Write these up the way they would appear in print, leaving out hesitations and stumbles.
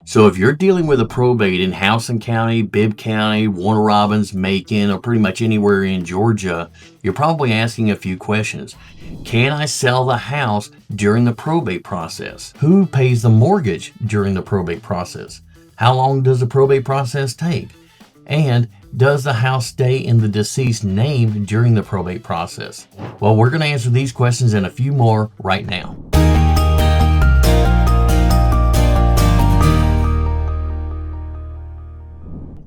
So if you're dealing with a probate in Howson County, Bibb County, Warner Robins, Macon, or pretty much anywhere in Georgia, you're probably asking a few questions. Can I sell the house during the probate process? Who pays the mortgage during the probate process? How long does the probate process take? And does the house stay in the deceased's name during the probate process? Well, we're going to answer these questions and a few more right now.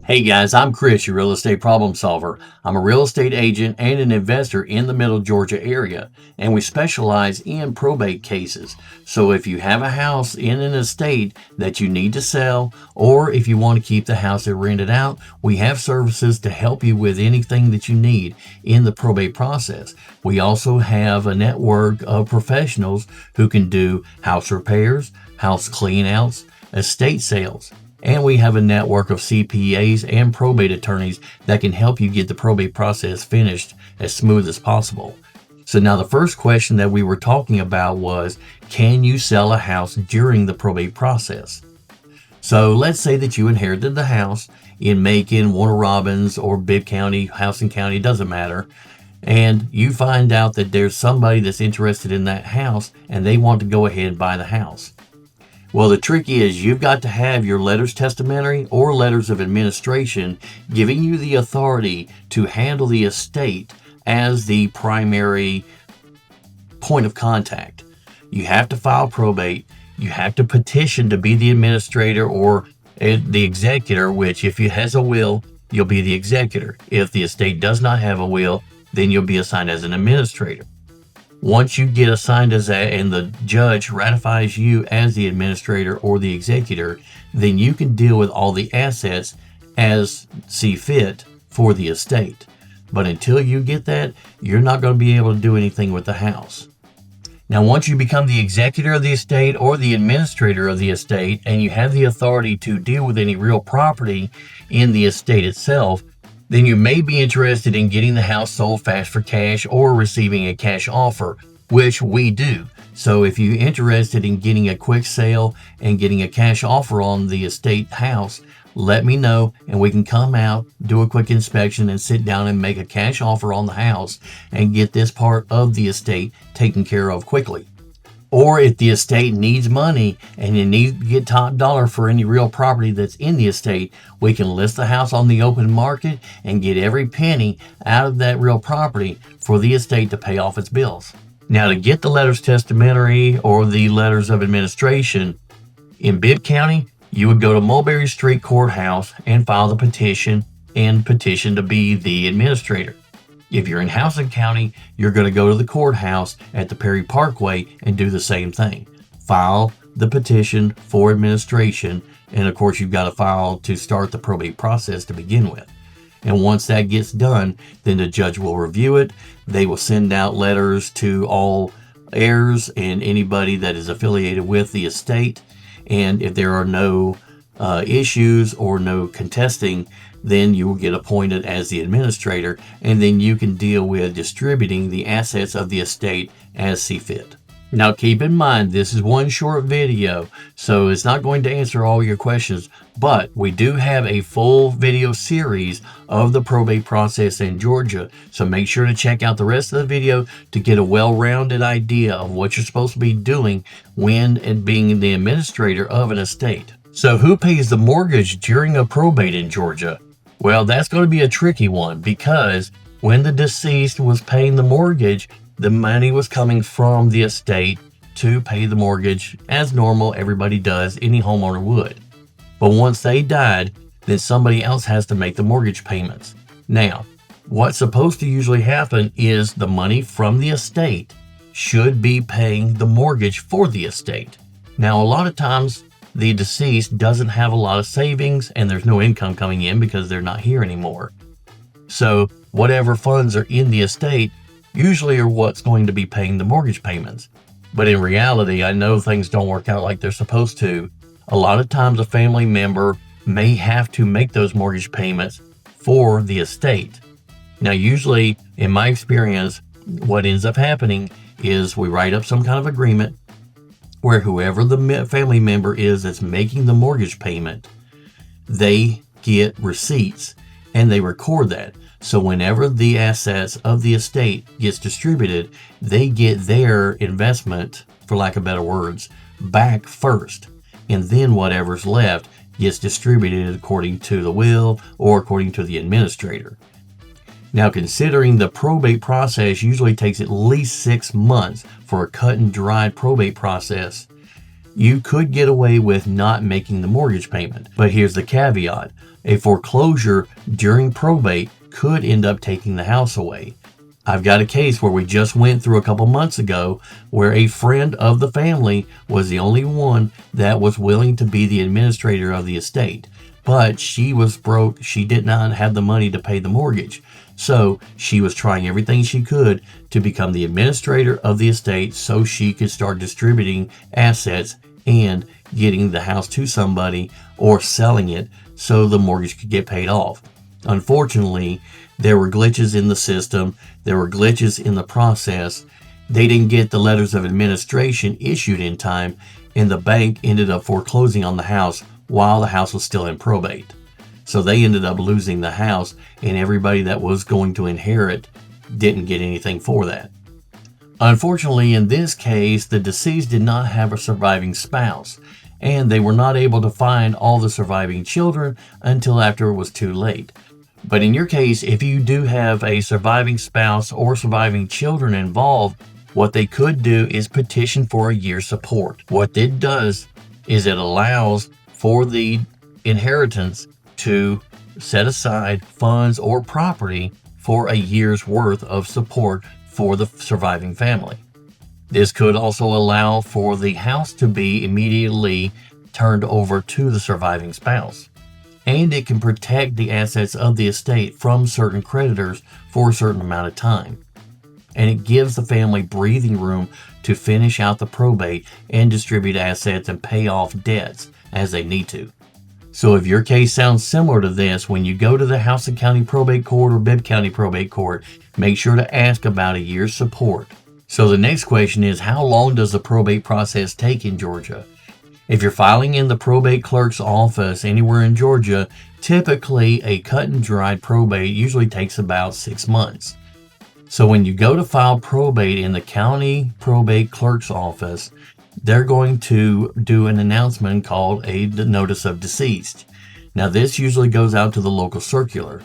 Hey guys, I'm Chris, your real estate problem solver. I'm a real estate agent and an investor in the Middle Georgia area, and we specialize in probate cases. So if you have a house in an estate that you need to sell, or if you want to keep the house and rent it out, we have services to help you with anything that you need in the probate process. We also have a network of professionals who can do house repairs, house cleanouts, estate sales. And we have a network of CPAs and probate attorneys that can help you get the probate process finished as smooth as possible. So now the first question that we were talking about was, can you sell a house during the probate process? So let's say that you inherited the house in Macon, Warner Robins, or Bibb County, Howson County, doesn't matter. And you find out that there's somebody that's interested in that house and they want to go ahead and buy the house. Well, the trick is you've got to have your letters testamentary or letters of administration giving you the authority to handle the estate as the primary point of contact. You have to file probate. You have to petition to be the administrator or the executor, which if it has a will, you'll be the executor. If the estate does not have a will, then you'll be assigned as an administrator. Once you get assigned as that and the judge ratifies you as the administrator or the executor, then you can deal with all the assets as see fit for the estate. But until you get that, you're not going to be able to do anything with the house. Now, once you become the executor of the estate or the administrator of the estate, and you have the authority to deal with any real property in the estate itself, then you may be interested in getting the house sold fast for cash or receiving a cash offer, which we do. So if you're interested in getting a quick sale and getting a cash offer on the estate house, let me know and we can come out, do a quick inspection and sit down and make a cash offer on the house and get this part of the estate taken care of quickly. Or if the estate needs money and you need to get top dollar for any real property that's in the estate, we can list the house on the open market and get every penny out of that real property for the estate to pay off its bills. Now, to get the letters testamentary or the letters of administration in Bibb County, you would go to Mulberry Street Courthouse and file the petition and petition to be the administrator. If you're in Howson County, you're going to go to the courthouse at the Perry Parkway and do the same thing. File the petition for administration, and of course you've got to file to start the probate process to begin with. And once that gets done, then the judge will review it. They will send out letters to all heirs and anybody that is affiliated with the estate. And if there are no issues or no contesting, then you will get appointed as the administrator, and then you can deal with distributing the assets of the estate as see fit. Now keep in mind, this is one short video, so it's not going to answer all your questions, but we do have a full video series of the probate process in Georgia, so make sure to check out the rest of the video to get a well-rounded idea of what you're supposed to be doing when and being the administrator of an estate. So who pays the mortgage during a probate in Georgia? Well, that's going to be a tricky one because when the deceased was paying the mortgage, the money was coming from the estate to pay the mortgage as normal, everybody does, any homeowner would. But once they died, then somebody else has to make the mortgage payments. Now, what's supposed to usually happen is the money from the estate should be paying the mortgage for the estate. Now, a lot of times, the deceased doesn't have a lot of savings and there's no income coming in because they're not here anymore. So whatever funds are in the estate usually are what's going to be paying the mortgage payments. But in reality, I know things don't work out like they're supposed to. A lot of times a family member may have to make those mortgage payments for the estate. Now, usually in my experience, what ends up happening is we write up some kind of agreement where whoever the family member is that's making the mortgage payment, they get receipts and they record that. So whenever the assets of the estate gets distributed, they get their investment, for lack of better words, back first. And then whatever's left gets distributed according to the will or according to the administrator. Now, considering the probate process usually takes at least 6 months for a cut and dried probate process, you could get away with not making the mortgage payment. But here's the caveat. A foreclosure during probate could end up taking the house away. I've got a case where we just went through a couple months ago where a friend of the family was the only one that was willing to be the administrator of the estate. But she was broke. She did not have the money to pay the mortgage. So she was trying everything she could to become the administrator of the estate so she could start distributing assets and getting the house to somebody or selling it so the mortgage could get paid off. Unfortunately, there were glitches in the system. There were glitches in the process. They didn't get the letters of administration issued in time, and the bank ended up foreclosing on the house while the house was still in probate. So they ended up losing the house, and everybody that was going to inherit didn't get anything for that. Unfortunately, in this case, the deceased did not have a surviving spouse, and they were not able to find all the surviving children until after it was too late. But in your case, if you do have a surviving spouse or surviving children involved, what they could do is petition for a year's support. What it does is it allows for the inheritance to set aside funds or property for a year's worth of support for the surviving family. This could also allow for the house to be immediately turned over to the surviving spouse. And it can protect the assets of the estate from certain creditors for a certain amount of time. And it gives the family breathing room to finish out the probate and distribute assets and pay off debts as they need to. So if your case sounds similar to this, when you go to the Houston County Probate Court or Bibb County Probate Court, make sure to ask about a year's support. So the next question is, how long does the probate process take in Georgia? If you're filing in the probate clerk's office anywhere in Georgia, typically a cut and dried probate usually takes about 6 months. So when you go to file probate in the county probate clerk's office, they're going to do an announcement called a notice of deceased. Now this usually goes out to the local circular.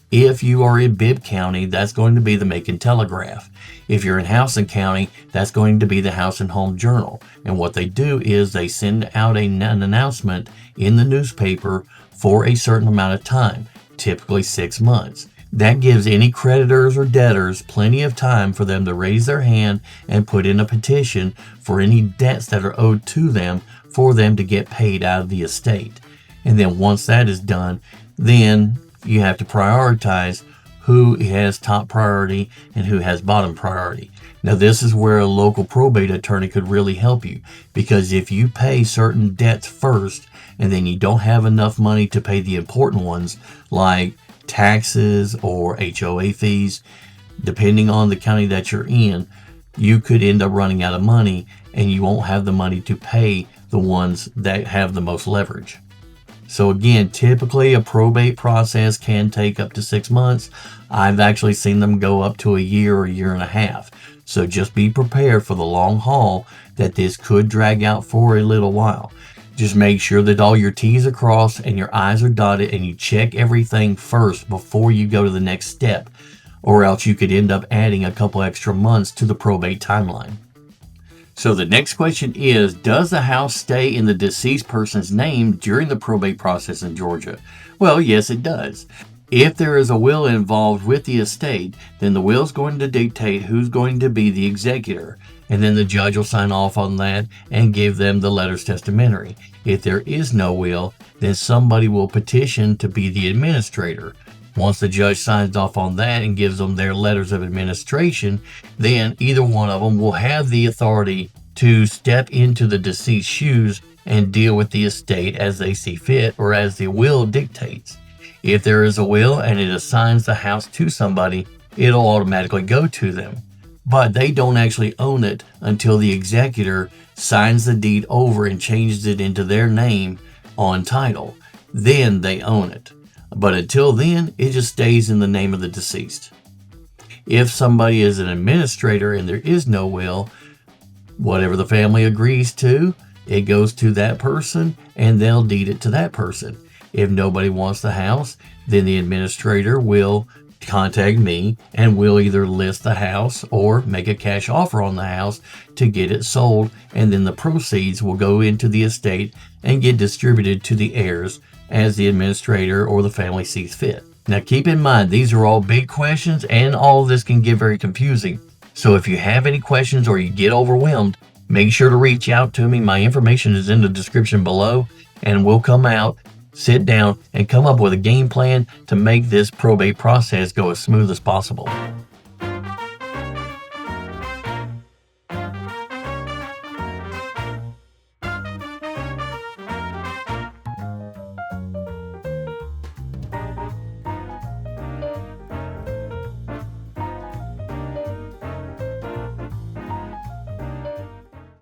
If you are in Bibb County, that's going to be the Macon Telegraph. If you're in Houston County, that's going to be the House and Home Journal. And what they do is they send out an announcement in the newspaper for a certain amount of time, typically 6 months. That gives any creditors or debtors plenty of time for them to raise their hand and put in a petition for any debts that are owed to them for them to get paid out of the estate. And then once that is done, then you have to prioritize who has top priority and who has bottom priority. Now this is where a local probate attorney could really help you, because if you pay certain debts first and then you don't have enough money to pay the important ones like taxes or HOA fees, depending on the county that you're in, you could end up running out of money and you won't have the money to pay the ones that have the most leverage. So again, typically a probate process can take up to 6 months. I've actually seen them go up to a year or a year and a half. So just be prepared for the long haul that this could drag out for a little while. Just make sure that all your T's are crossed and your I's are dotted, and you check everything first before you go to the next step, or else you could end up adding a couple extra months to the probate timeline. So the next question is, does the house stay in the deceased person's name during the probate process in Georgia? Well, yes, it does. If there is a will involved with the estate, then the will is going to dictate who's going to be the executor, and then the judge will sign off on that and give them the letters testamentary. If there is no will, then somebody will petition to be the administrator. Once the judge signs off on that and gives them their letters of administration, then either one of them will have the authority to step into the deceased's shoes and deal with the estate as they see fit or as the will dictates. If there is a will and it assigns the house to somebody, it'll automatically go to them. But they don't actually own it until the executor signs the deed over and changes it into their name on title, then they own it. But until then, it just stays in the name of the deceased. If somebody is an administrator and there is no will, whatever the family agrees to, it goes to that person and they'll deed it to that person. If nobody wants the house, then the administrator will contact me and we'll either list the house or make a cash offer on the house to get it sold, and then the proceeds will go into the estate and get distributed to the heirs as the administrator or the family sees fit. Now keep in mind, these are all big questions and all of this can get very confusing. So if you have any questions or you get overwhelmed, make sure to reach out to me. My information is in the description below, and we'll come out, sit down, and come up with a game plan to make this probate process go as smooth as possible.